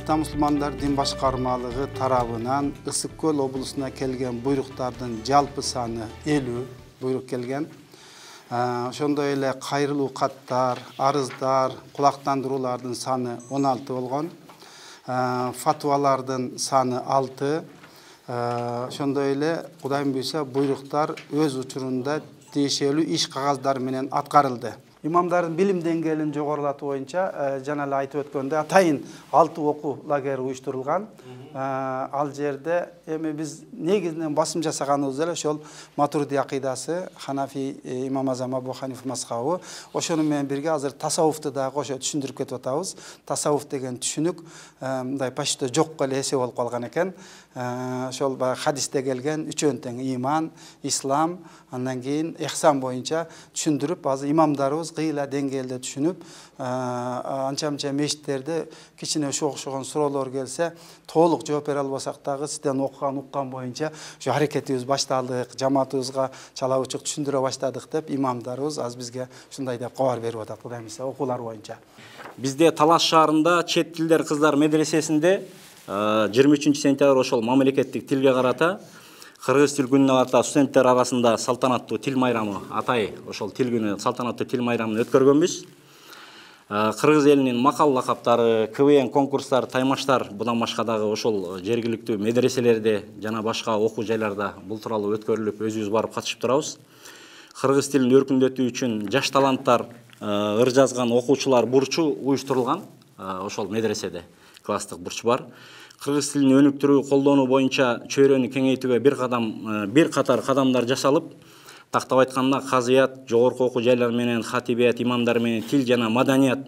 Ата мусулмандар дин башкармалыгы тарабынан Ысык Көл облусуна келген буйруктардын жалпы саны 50 буйрук келген. Ошондой эле кайрылуу каттар, арыздар, кулактандыруулардын саны 16 болгон. Фатвалардын саны 6. Ошондой эле Кудайым буйруса буйруктар өз учурунда тиешелүү иш кагаздары менен аткарылды. Имамдардын билим деңгээлин жогорулатуу боюнча жана эле айтып өткөндөй атайын 6 окуу лагери уюштурулган. Ал жерде эми биз негизинен басым жасаганыбыз эле ошол Матурidi акыйдасы, Ханафи имам Азам Абу Ханифа мазхабы. Ошону менен бирге азыр тасаввуфту да кошо түшүндүрүп кетип атабыз. Тасаввуф деген түшүнүк мындай почти жокко эле эсеп болуп калган экен. Ошол хадисте келген үчөөн тең иман, ислам, андан кийин ихсан боюнча түшүндүрүп, азыр имамдарыбыз кыйла деңгээлде түшүнүп, анча-мынча мешиттерде кичине окшогон суроолор келсе, толук жооп бере албасак дагы сизден уккан боюнча ошо аракетибиз башталдык, жамаатыбызга чала учук түшүндүрө баштадык деп имамдарыбыз аз бизге ушундай деп кабар берип атат, Кудай мыйза, окуулар боюнча. Бизде Талаш шаарында чет тилдер кыздар медресесинде 23-сентябрь ошол мамлекеттик тилге карата кыргыз тил күнүнө карата студенттер арасында салтанаттуу тил майрамы, атай ошол тил күнү салтанаттуу тил майрамын өткөргөнбүз. Кыргыз элинин макал лакаптары, КВН конкурстар, таймаштар, будан башка дагы ошол жергиликтүү медреселерде жана башка окуу жайларда бул тууралуу өткөрүлүп, өзүбүз барып катышып турабыз. Кыргыз тилин өркүндөтүү үчүн жаш таланттар, ыр жазган окуучулар бурчу уюштурулган. Ошол медреседе класстык бурч бар. Кыргыз тилин өнүктүрүү, колдонуу боюнча чөйрөнү кеңейтүүгө бир катар кадамдар жасалып, тактап айтканда казыят, жогорку окуу жайлар менен хатибият имамдар менен тил жана маданият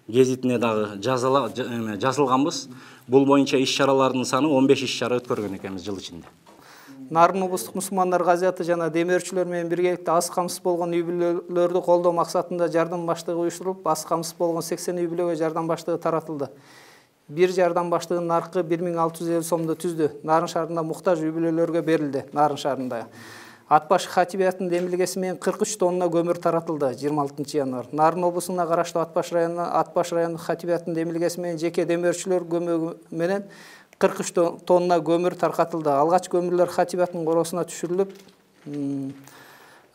гезитине дагы жазылганбыз. Бул боюнча иш-чаралардын саны 15 иш-чара өткөргөн экенбиз жыл ичинде. Нарын облустук мусулмандар казыяты жана демөөрчүлөр менен биргеликте аз камсыз болгон үй бүлөлөрдү колдоо максатында жардам баштыгы уюштурулуп, аз камсыз болгон 80 үй бүлөгө жардам баштыгы таратылды. Бир жардам баштыгынын наркы 1650 сомду түздү. Нарын шаарында муктаж үй бүлөлөргө берилди. Нарын шаарында Атбаш хатибиятынын демилгеси менен 43 тонна көмүр таратылды 26 январь. Нарын облусуна караштуу Атбаш райондук хатибиятынын демилгеси менен жеке демөөрчүлөр көмөгү менен 43 тонна көмүр таркатылды. Алгач көмүрлөр хатибиятынын короосуна түшүрүлүп,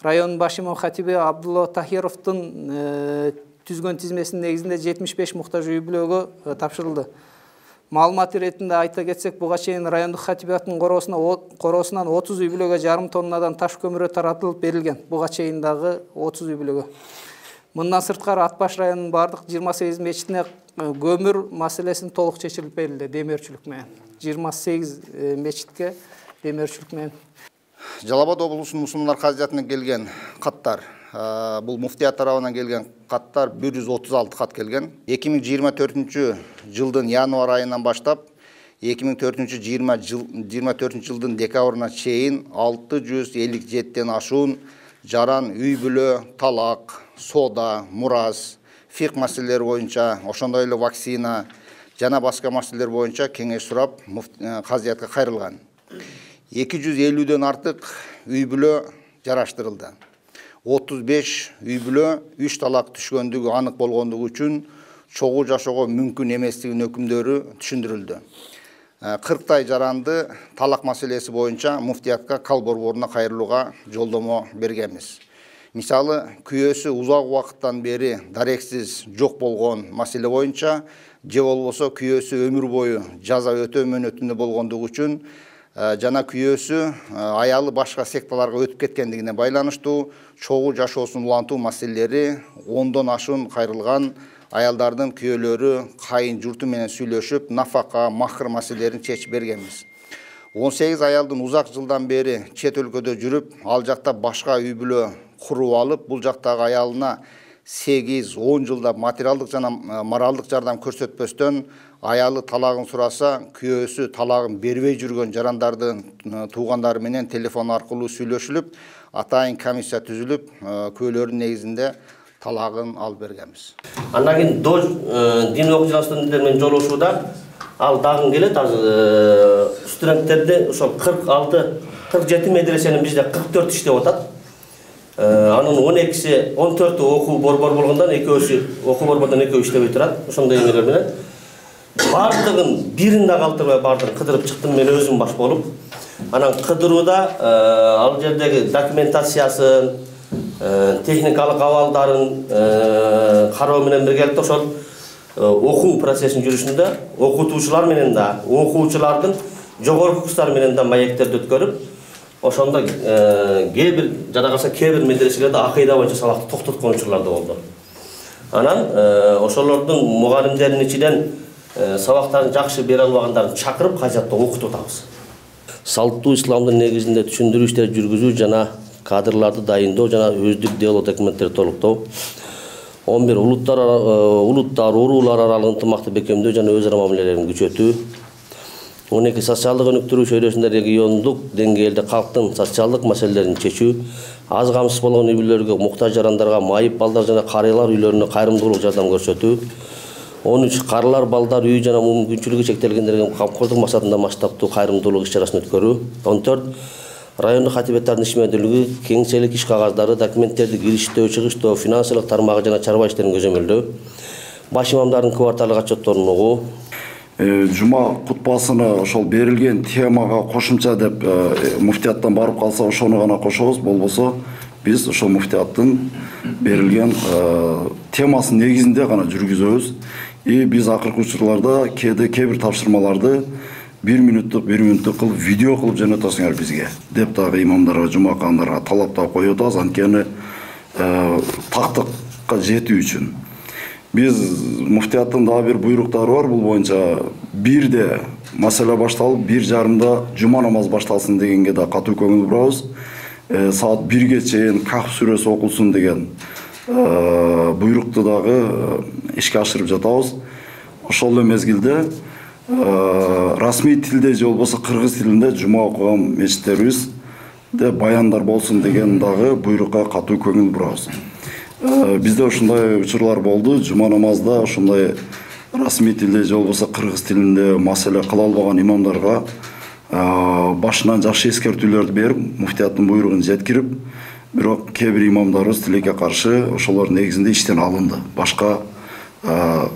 район баш имам хатиби Абдулла Тахировдун түзгөн тизмесинин негизинде 75 муктаж үй бүлөгө тапшырылды. Маалымат иретинде айта кетсек, буга чейин райондук хатибиятынын короосунан 30 үй бүлөгө жарым тоннадан таш көмүрө таратылып берилген. Буга чейин дагы 30 үй бүлөгө. Мындан сырткары Атбаш районунун бардык 28 мечитине көмүр маселесин толук чечилип берилди демөөрчүлүк менен. 28 мечитке демөөрчүлүк менен. Жалал Абад облусунун мусулмандар казыятынан келген каттар, бул муфтият тарабынан келген каттар 136 кат келген. 2024 жылдын январь айынан баштап 2024 жылдын декабрына чейин 657ден ашуун жаран, үй бүлө, талак, сода, мурас, фик маселелери боюнча, ошондой эле вакцина жана башка маселелер боюнча кеңеш сурап казыятка кайрылган. 250ден артык үй бүлө жараштырылды. 35 үй бүлө 3 талак түшкөндүгү анык болгондугу үчүн чогуу жашоого мүмкүн эместигинин өкүмдөрү түшүндүрүлдү. 40 жаранды талак маселеси боюнча муфтиятка кал борборуна кайрылууга жолдомо бергенбиз. Мисалы, күйөөсү узак убакыттан бери дарексиз жок болгон маселе боюнча же болбосо күйөөсү өмүр бою жаза өтөө мөөнөтүндө болгондугу үчүн жана күйөөсү аялы башка секталарга өтүп кеткендигине байланыштуу чогуу жашоосун улантуу маселелери 10дон ашуун кайрылган аялдардын күйөөлөрү кайын журту менен сүйлөшүп, нафака, махр маселелерин чечип бергенбиз. 18 аялдын узак жылдан бери чет өлкөдө жүрүп, ал жакта башка үй бүлө куруп алып, бул жактагы аялына 8-10 жылда материалдык жана моралдык жардам көрсөтпөстөн аялы талагын сураса, күйөөсү талагын бербей жүргөн жарандардын туугандары менен телефон аркылуу сүйлөшүлүп, атайын комиссия түзүлүп, күбөлөрдүн негизинде талагын алып бергенбиз. Андан кийин дин окуу жана студенттер менен жолугушууда ал дагы келет. Азыр студенттерди ошол 47 медресенин бизде 44 иштеп атат. Анын 12-си 14 окуу борбор болгондон экөөсү окуу борбордон экөө иштебей турат. Ошондой эмелер менен бардығын бірін да қалтырмай бардығын қыдырып шықтым мен өзім баш болып. Анан қыдыруда ал жердегі документациясын, техникалық авалдарын қарау менен біргелікте ошол оқу процесин жүрүшүндө окутуучулар менен да, окуучулардын жогорку курстары менен да маектерди өткөрүп, ошондо кээ бир жада калса кээ бир медреселерде акыйда боюнча сабакты токтоткон учурлар да болду. Анан ошолордун мугалимдеринин ичинен сабактарын жакшы бере албагандарын чакырып кажатта окутуп атабыз. Салттуу исламдын негизинде түшүндүрүү иштери жүргүзүү жана кадрларды дайындоо жана өздүк диалог документтерди толуктоо, 11 улуттар, уруулар аралык ынтымакты бекемдөө жана өз ара мамилелерин күчөтүү, 12 социалдык өнүктүрүү чөйрөсүндө региондук деңгээлде калктын социалдык маселелерин чечүү, аз камсыз болгон үй-бүлөлөргө, муктаж жарандарга, майып балдар жана карыялар үйлөрүнө кайрымдуулук жардам көрсөтүү, 13 карылар балдар үй жана мүмкүнчүлүгү чектелгендерге камкордук максатында масштабтуу кайрымдуулук иш-чарасын өткөрүү, 14 райондук катибеттардын ишмердүүлүгү, кеңселик иш кагаздары, документтерди кириштөө, чыгыштоо, финансылык тармагы жана чарба иштерин көзөмөлдөө, баш имамдардын кварталдык отчетторун угуу. Жума кутбасына ошол берилген темага кошумча деп муфтияттан барып калса ошону гана кошобуз, болбосо биз ошол муфтияттын берилген темасынын негизинде гана жүргүзөбүз. Биз акыркы учурларда кээ бир тапшырмаларды 1 минуттук кылып видео кылып жөнөтөсүңөр бизге деп дагы имамдарга, жумакандарга талап да коюп атабыз, анткени тактыкка жетүү үчүн. Биз муфтияттын дагы бир буйруктары бар, бул боюнча 1-де маселе башталып 1:30-да жума намаз башталсын дегенге да катуу көңүл бурабыз. Саат 1-ге чейин Кахф сүрөсү окулсун деген буйрукту дагы ишке ашырып жатабыз. Ошол эле мезгилде расмий тилде же болбосо кыргыз тилинде жума окуган мечиттерибизде баяндар болсун деген дагы буйрукка катуу көңүл бурабыз. Бизде ушундай учурлар болду. Жума намазда ушундай расмий тилде же болбосо кыргыз тилинде маселе кыла албаган имамдарга башынан жакшы эскертүүлөрдү берип, муфтияттын буйругун жеткирип, бирок кээ бир имамдарыбыз тилекке каршы ошолор негизинде иштен алынды. Башка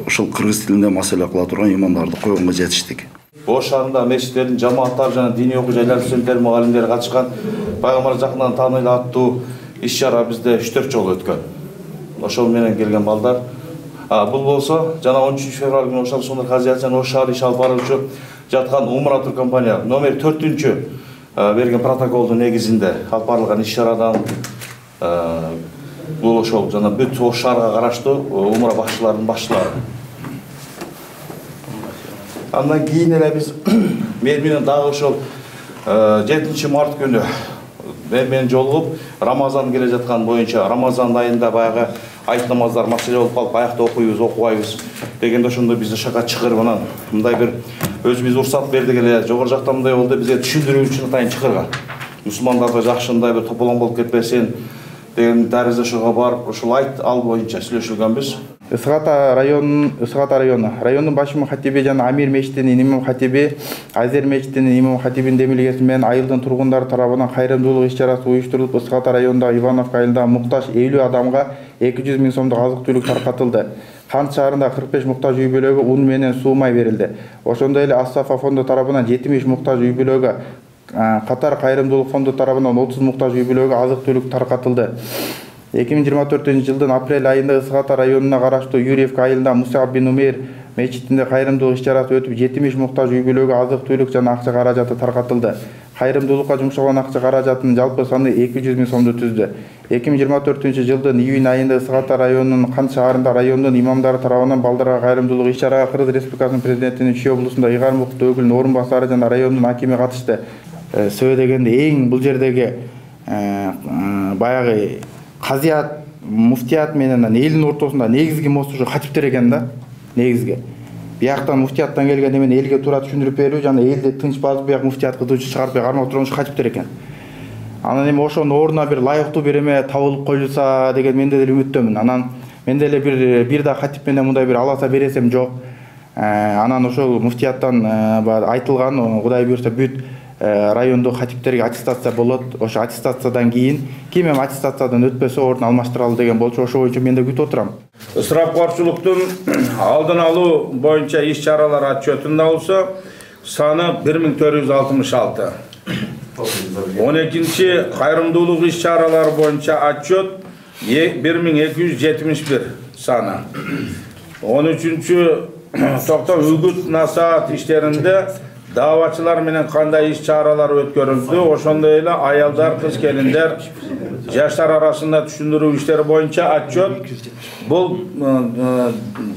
ушул кыргыз тилинде маселе кыла турган имамдарды койгонго жетиштик. Ош шаарында мечиттердин жамааттар жана диний окуу жайлар студенттер, мугалимдер катышкан пайгамбар жакындан тааныйлы аттуу иш-чара бизде 3-4 жолу өткөн. Ошол менен келген балдар. Бул болсо жана 13 февраль күнү Ош Сундар Казият жана Ош шаары иш алып баруучу жаткан Умра тур компания номер 4-чү берген протоколдун негизинде алып барылган иш-чарадан бул ошол жана бүт Ош шаарга караштуу Умра башчыларынын башчылары. Андан кийин эле биз менен дагы ошол 7 март күнү мен жолугуп Рамазан келе жаткан боюнча Рамазан айында баягы айт намаздар маселе болуп калып аякта окуйбуз, окубайбыз дегенде ошондо биз шака чыгырып анан мындай бир өзүбүз уруксат бердик эле, жогору жакта мындай болду, бизге түшүндүрүү үчүн атайын чыгырган. Мусулмандарга жакшы мындай бир тополоң болуп кетпесин деген тәрізді ошого барып ошол айт ал боюнча сүйлөшүлгөнбүз. Ысыгат районунун баш имам хатиби жана Амир мечитинин имам хатиби, Азер мечитинин имам хатибинин демилгеси менен айылдын тургундары тарабынан кайрымдуулук иш-чарасы уюштурулуп, Ысыгат районундагы Ивановка айылында муктаж 50 адамга 200 000 сомдук азык-түлүк таркатылды. Кант шаарында 45 муктаж үй бүлөгө ун менен суу май берилди. Ошондой эле Астафа фонду тарабынан 70 муктаж үй бүлөгө, Катар кайрымдуулук фонду тарабынан 30 муктаж үй бүлөгө азык-түлүк таркатылды. 2024-жылдын апрель айында Ысыгат районуна караштуу Юрьевка айылында Мусаб бин Умейр мечитинде кайрымдуулук иш-чарасы өтүп, 70 муктаж үй бүлөгө азык-түлүк жана акча каражаты таркатылды. Кайрымдуулукка жумшалган акча каражатынын жалпы саны 200 000 сомду түздү. 2024-жылдын июнь айында Ысыгат районунун Кант шаарында райондун имамдары тарабынан балдарга кайрымдуулук иш-чарага Кыргыз Республикасынын президентинин Чүй облусунда Ыйгар Мукут өкүлүнүн орун басары жана райондун акими катышты. Сөзү дегенде эң бул жердеги баягы казият, муфтият менен элдин ортосунда негизги мост ушу хатиптер экен да, негизги. Бияктан муфтияттан келген эмен элге туура түшүндүрүп берүү жана элди тынч басып бияк муфтият кылуучу чыгарып кармап турган ушу хатиптер экен. Анан эми ошонун ордуна бир лайыктуу бир эме табылып коюлса деген мен деле үмүттөмүн. Анан мен деле бир да хатип менен мындай бир аласа бересем жок. Анан ошол муфтияттан айтылган Кудай буйрса бүт райондук катиптерге аттестация болот. Ошо аттестациядан кийин ким эми аттестациядан өтпөсө ордун алмаштыралы деген болчу. Ошо боюнча мен да күтүп отурам. Ысырапкорчулуктун алдын алуу боюнча иш-чаралар отчетунда болсо саны 1466. 12-ci кайрымдуулук иш-чаралары боюнча отчет 1271 саны. 13-cü токтом үгүт насаат иштеринде давачылар менен кандай иш-чаралар өткөрүлдү, ошондой эле аялдар, кыз келиндер, жаштар арасында түшүндүрүү иштери боюнча отчет. Бул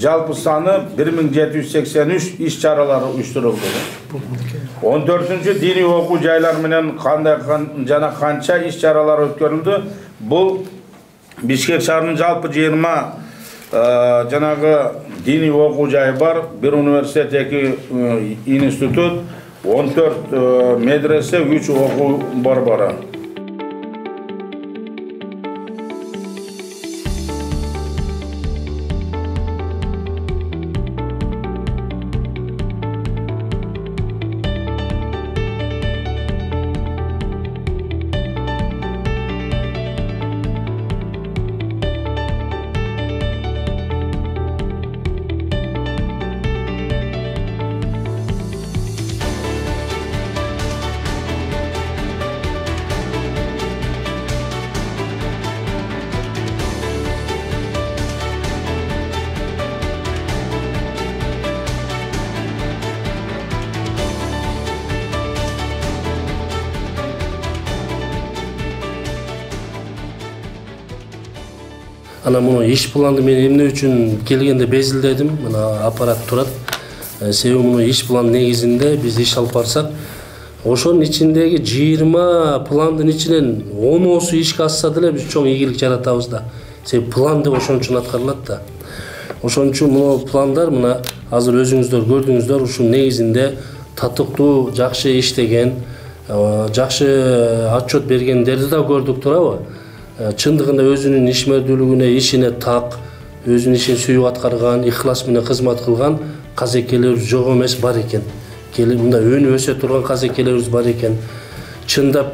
жалпы саны 1783 иш-чаралар уюштурулду. 14-cü dini окуу жайлар менен кандай жана канча иш-чаралар өткөрүлдү. Бул Бишкек шаарынын жалпы 20 жанагы dini окуу жайы бар, 1 университет, 2 институт, 14 медресе, 3 окуу борбору. Ana bunu iş planı men emne üçün kelgende bezildedim. Mına aparat turat. Себеби bunu iş planı negizinde biz iş alып barsak, ошонун ичиндеги 20 пландын ичинен 10 ишке ашса деле биз чоң ийгилик жаратабыз да. Себеби план деп ошон үчүн аткарылат да. Ошон үчүн мына пландар мына азыр өзүңүздөр көрдүңүздөр, ушун негизинде татыктуу, жакшы иштеген, жакшы отчет бергендерди да көрдүк турабы? Чындыгында өзүнүн ишмердүүлүгүнө, ишине так, өзүнүн ишин сүйүп аткарган, ихлас менен кызмат кылган казекелерибиз жок эмес, бар экен. Мында өнүп өсө турган казекелерибиз бар экен. Чындап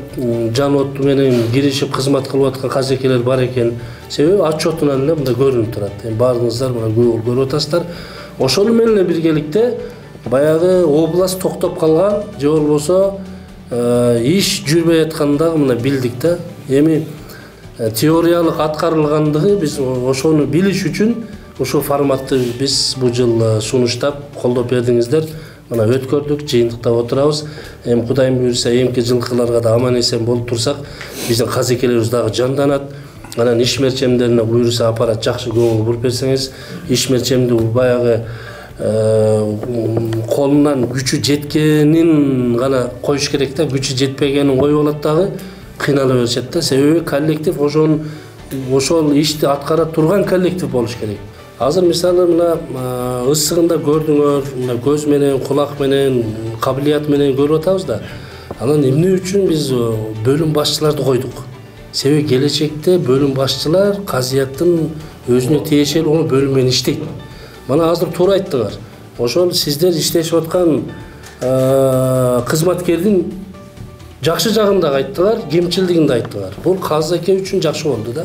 жан отту менен киришип кызмат кылып аткан казекелер бар экен. Себеби отчетунан эле мында көрүнүп турат. Баарыңыздар мына көрүп атасыздар. Ошону менен биргеликте баягы область токтоп калган, же болбосо иш жүрбөй аткандыгы мына билдик да. Эми теориялык аткарылгандыгы биз ошону билиш үчүн ошол форматты биз бул жыл сунуштап колдоп бердиңиздер. Мына өткөрдүк, жыйынтыктап отурабыз. Эми Кудайым буйрса, эмки жылкыларга да аман эсен болуп турсак, биздин казекелерибиз дагы жанданат. Анан ишмерчемдерине буйрса аппарат жакшы көңүл буруп берсеңиз, ишмерчемди баягы колунан күчү жеткенин гана коюш керек да, күчү жетпегенин коюп алат дагы кыйнала беришет да. Себеби коллектив ошол ишти аткара турган коллектив болуш керек. Азыр мисалы мына ысыгында көрдүңөр, мына көз менен, кулак менен, кабилият менен көрүп атабыз да. Анан эмне үчүн биз бөлүм башчыларды койдук? Себеби келечекте бөлүм башчылар казыяттын өзүнө тиешелүү бөлүм менен иштейт. Мана азыр туура айттыңар. Ошол сиздер иштешип аткан кызматкердин жакшы жагын да айттыңар, кемчилдигин да айттыңар. Бул казыяке үчүн жакшы болду да.